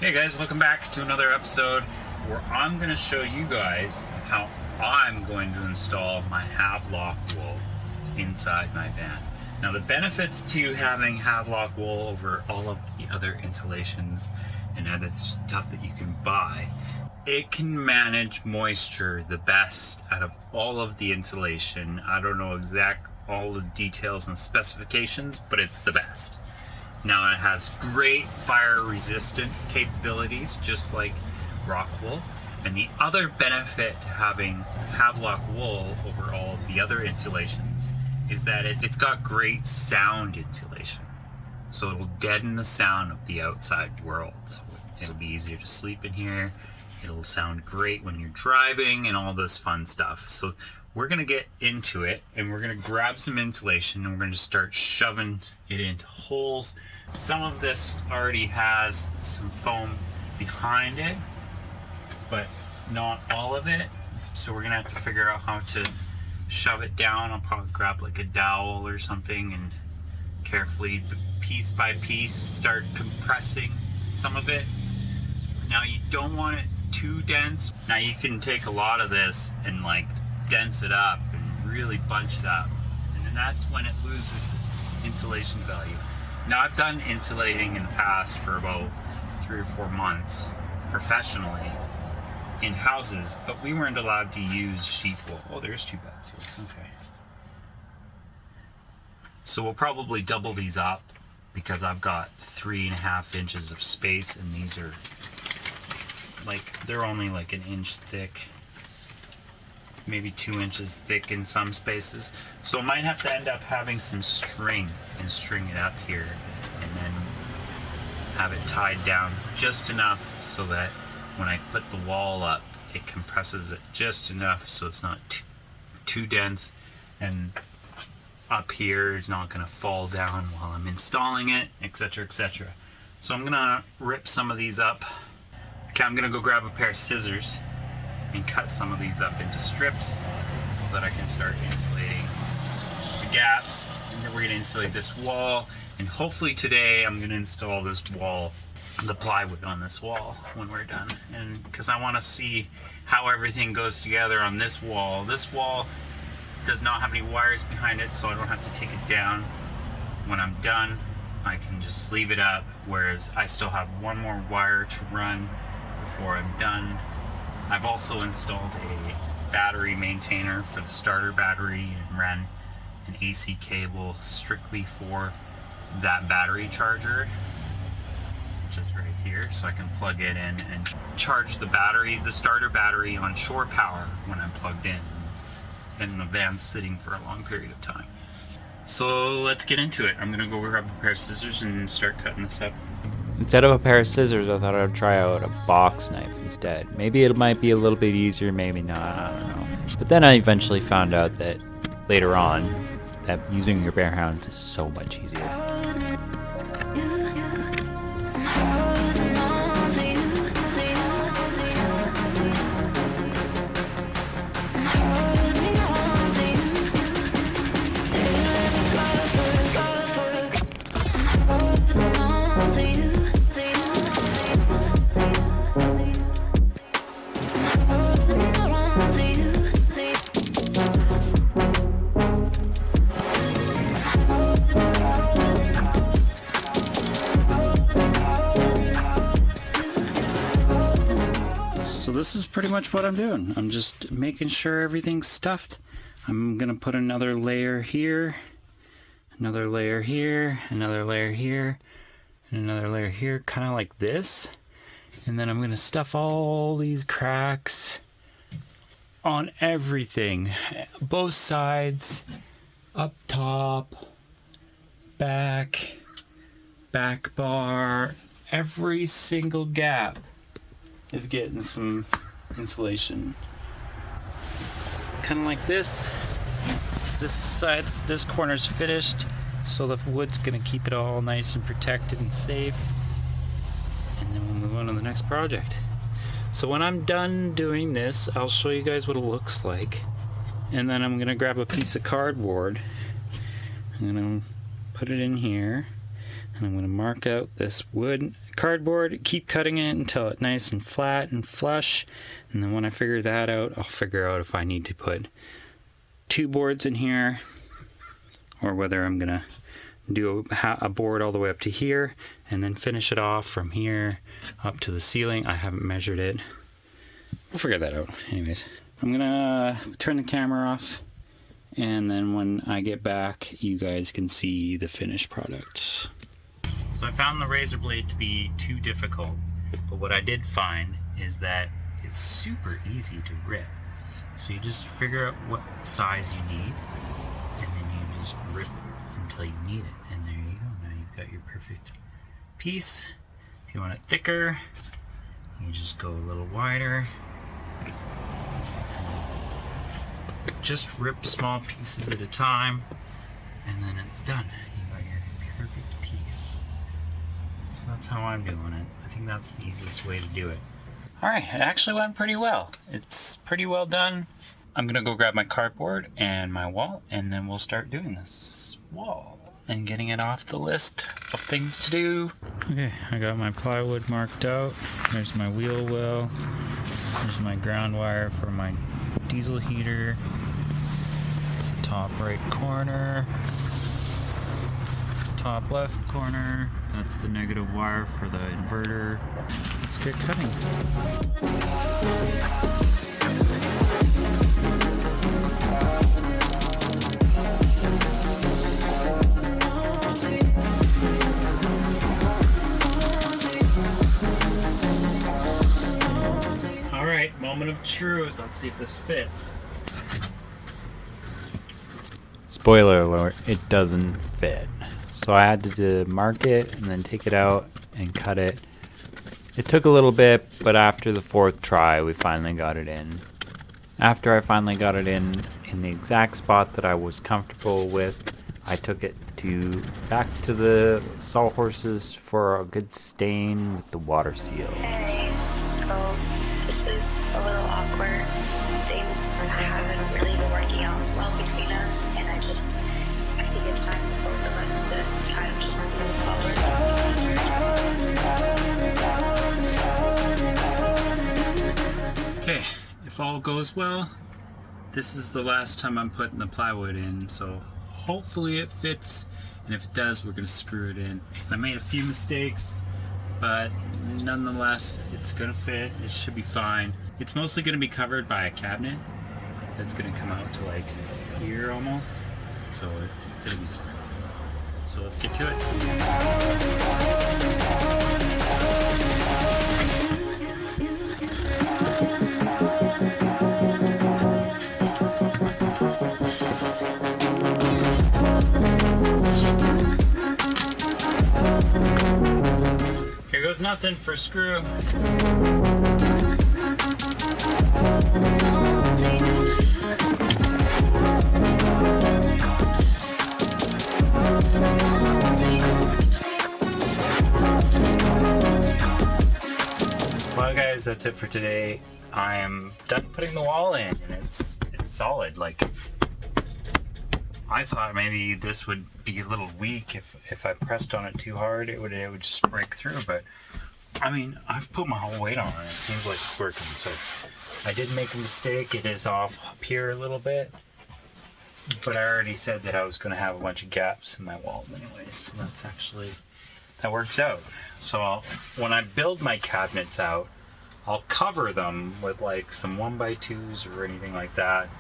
Hey guys, welcome back to another episode where I'm going to show you guys how I'm going to install my Havelock wool inside my van. Now the benefits to having Havelock wool over all of the other insulations and other stuff that you can buy, it can manage moisture the best out of all of the insulation. I don't know all the details and specifications, but it's the best. Now it has great fire resistant capabilities, just like rock wool. And the other benefit to having Havelock wool over all of the other insulations is that it's got great sound insulation. So it'll deaden the sound of the outside world. So it'll be easier to sleep in here. It'll sound great when you're driving and all this fun stuff. So we're gonna get into it and we're gonna grab some insulation and we're gonna start shoving it into holes. Some of this already has some foam behind it, but not all of it. So we're gonna have to figure out how to shove it down. I'll probably grab like a dowel or something and carefully, piece by piece, start compressing some of it. Now you don't want it too dense. Now you can take a lot of this and like dense it up and really bunch it up, and then that's when it loses its insulation value. Now I've done insulating in the past for about 3 or 4 months professionally in houses, but we weren't allowed to use sheet wool. Oh, there's 2 beds here. Okay. So we'll probably double these up because I've got 3.5 inches of space, and these are like, they're only like 1 inch thick, maybe 2 inches thick in some spaces. So I might have to end up having some string and string it up here and then have it tied down just enough so that when I put the wall up, it compresses it just enough so it's not too dense, and up here it's not going to fall down while I'm installing it, etc., etc. So I'm going to rip some of these up. Okay, I'm going to go grab a pair of scissors and cut some of these up into strips so that I can start insulating the gaps. And then we're going to insulate this wall, and hopefully today I'm going to install this wall, the plywood on this wall when we're done, and because I want to see how everything goes together on this wall. This wall does not have any wires behind it, so I don't have to take it down. When I'm done, I can just leave it up, whereas I still have one more wire to run before I'm done. I've also installed a battery maintainer for the starter battery and ran an AC cable strictly for that battery charger, which is right here, so I can plug it in and charge the battery, the starter battery, on shore power when I'm plugged in and the van's sitting for a long period of time. So let's get into it. I'm gonna go grab a pair of scissors and start cutting this up. Instead of a pair of scissors, I thought I would try out a box knife instead. Maybe it might be a little bit easier, maybe not, I don't know. But then I eventually found out that later on, that using your bare hands is so much easier. So this is pretty much what I'm doing. I'm just making sure everything's stuffed. I'm gonna put another layer here, another layer here, another layer here, and another layer here, kind of like this. And then I'm gonna stuff all these cracks on everything, both sides, up top, back bar, every single gap is getting some insulation. Kind of like this. This corner's finished, so the wood's gonna keep it all nice and protected and safe. And then we'll move on to the next project. So when I'm done doing this, I'll show you guys what it looks like. And then I'm gonna grab a piece of cardboard. I'm gonna put it in here, and I'm gonna mark out this wood cardboard, keep cutting it until it's nice and flat and flush. And then when I figure that out, I'll figure out if I need to put 2 boards in here or whether I'm gonna do a board all the way up to here and then finish it off from here up to the ceiling. I haven't measured it. We'll figure that out. Anyways, I'm gonna turn the camera off, and then when I get back, you guys can see the finished product. So I found the razor blade to be too difficult, but what I did find is that it's super easy to rip. So you just figure out what size you need, and then you just rip it until you need it. And there you go. Now you've got your perfect piece. If you want it thicker, you just go a little wider. Just rip small pieces at a time, and then it's done. You got your perfect piece. So that's how I'm doing it. I think that's the easiest way to do it. Alright, it actually went pretty well. It's pretty well done. I'm gonna go grab my cardboard and my wall, and then we'll start doing this wall and getting it off the list of things to do. Okay, I got my plywood marked out. There's my wheel well. There's my ground wire for my diesel heater. Top right corner. Top left corner. That's the negative wire for the inverter. Let's get cutting. All right, moment of truth. Let's see if this fits. Spoiler alert, it doesn't fit. So I had to mark it and then take it out and cut it. It took a little bit, but after the 4th try, we finally got it in. After I finally got it in the exact spot that I was comfortable with, I took it back to the sawhorses for a good stain with the water seal. Hey, so this is a little awkward. Things haven't really been working out as well between us, and I think it's time for both of us to kind of just move forward. Okay, if all goes well, this is the last time I'm putting the plywood in, so hopefully it fits, and if it does, we're gonna screw it in. I made a few mistakes, but nonetheless, it's gonna fit. It should be fine. It's mostly gonna be covered by a cabinet that's gonna come out to like here almost, so it'll be fine. So let's get to it. Here goes nothing for screw. Well guys, that's it for today. I am done putting the wall in, and it's solid. Like, I thought maybe this would be a little weak if I pressed on it too hard, it would just break through, but I mean, I've put my whole weight on it. It seems like it's working. So I did make a mistake. It is off up here a little bit, but I already said that I was going to have a bunch of gaps in my walls anyways. So that works out. So when I build my cabinets out, I'll cover them with like some 1x2s or anything like that,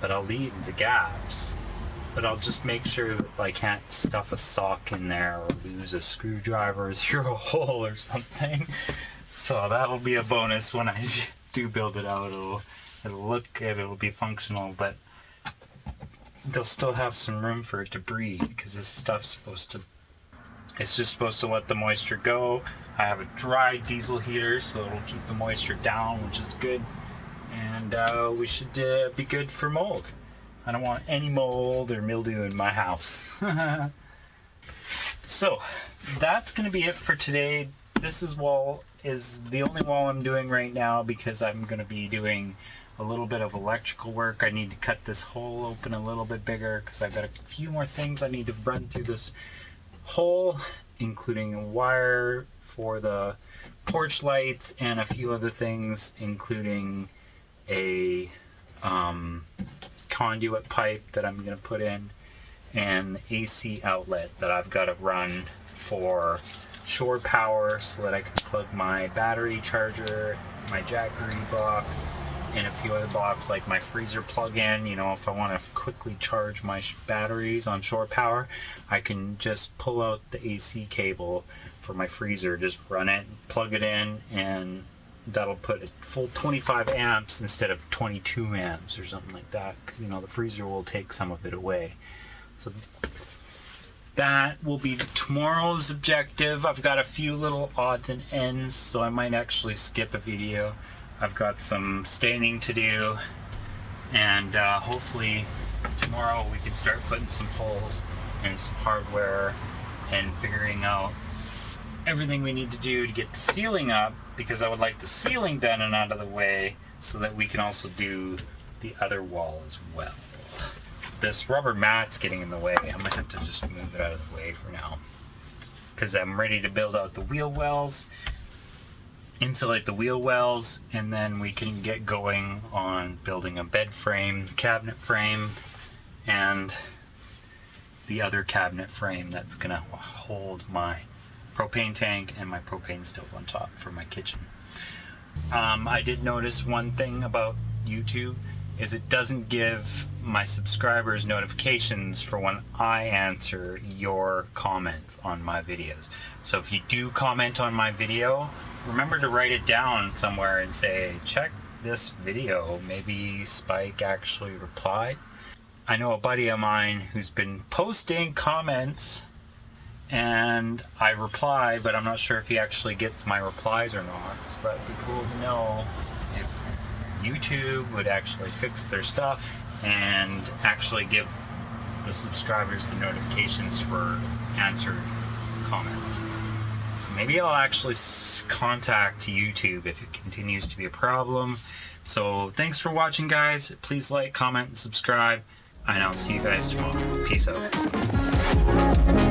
but I'll leave the gaps. But I'll just make sure that I can't stuff a sock in there or lose a screwdriver through a hole or something. So that'll be a bonus when I do build it out. It'll look good, it'll be functional, but they'll still have some room for it to breathe, because this stuff's it's just supposed to let the moisture go. I have a dry diesel heater, so it'll keep the moisture down, which is good. And we should be good for mold. I don't want any mold or mildew in my house. So that's going to be it for today. This wall is the only wall I'm doing right now, because I'm going to be doing a little bit of electrical work. I need to cut this hole open a little bit bigger, because I've got a few more things I need to run through this hole, including a wire for the porch lights and a few other things, including a conduit pipe that I'm going to put in, and AC outlet that I've got to run for shore power so that I can plug my battery charger, my Jackery block, and a few other blocks like my freezer plug-in. You know, if I want to quickly charge my batteries on shore power, I can just pull out the AC cable for my freezer, just run it, plug it in, and that'll put a full 25 amps instead of 22 amps or something like that, because, you know, the freezer will take some of it away. So that will be tomorrow's objective. I've got a few little odds and ends, so I might actually skip a video. I've got some staining to do, and hopefully tomorrow we can start putting some holes and some hardware and figuring out everything we need to do to get the ceiling up, because I would like the ceiling done and out of the way so that we can also do the other wall as well. This rubber mat's getting in the way. I'm gonna have to just move it out of the way for now, because I'm ready to build out the wheel wells, insulate the wheel wells, and then we can get going on building a bed frame, cabinet frame, and the other cabinet frame that's gonna hold my propane tank and my propane stove on top for my kitchen. I did notice one thing about YouTube is it doesn't give my subscribers notifications for when I answer your comments on my videos. So if you do comment on my video, remember to write it down somewhere and say, check this video, maybe Spike actually replied. I know a buddy of mine who's been posting comments and I reply, but I'm not sure if he actually gets my replies or not. So that would be cool to know if YouTube would actually fix their stuff and actually give the subscribers the notifications for answered comments. So maybe I'll actually contact YouTube if it continues to be a problem. So thanks for watching, guys. Please like, comment, and subscribe, and I'll see you guys tomorrow. Peace out.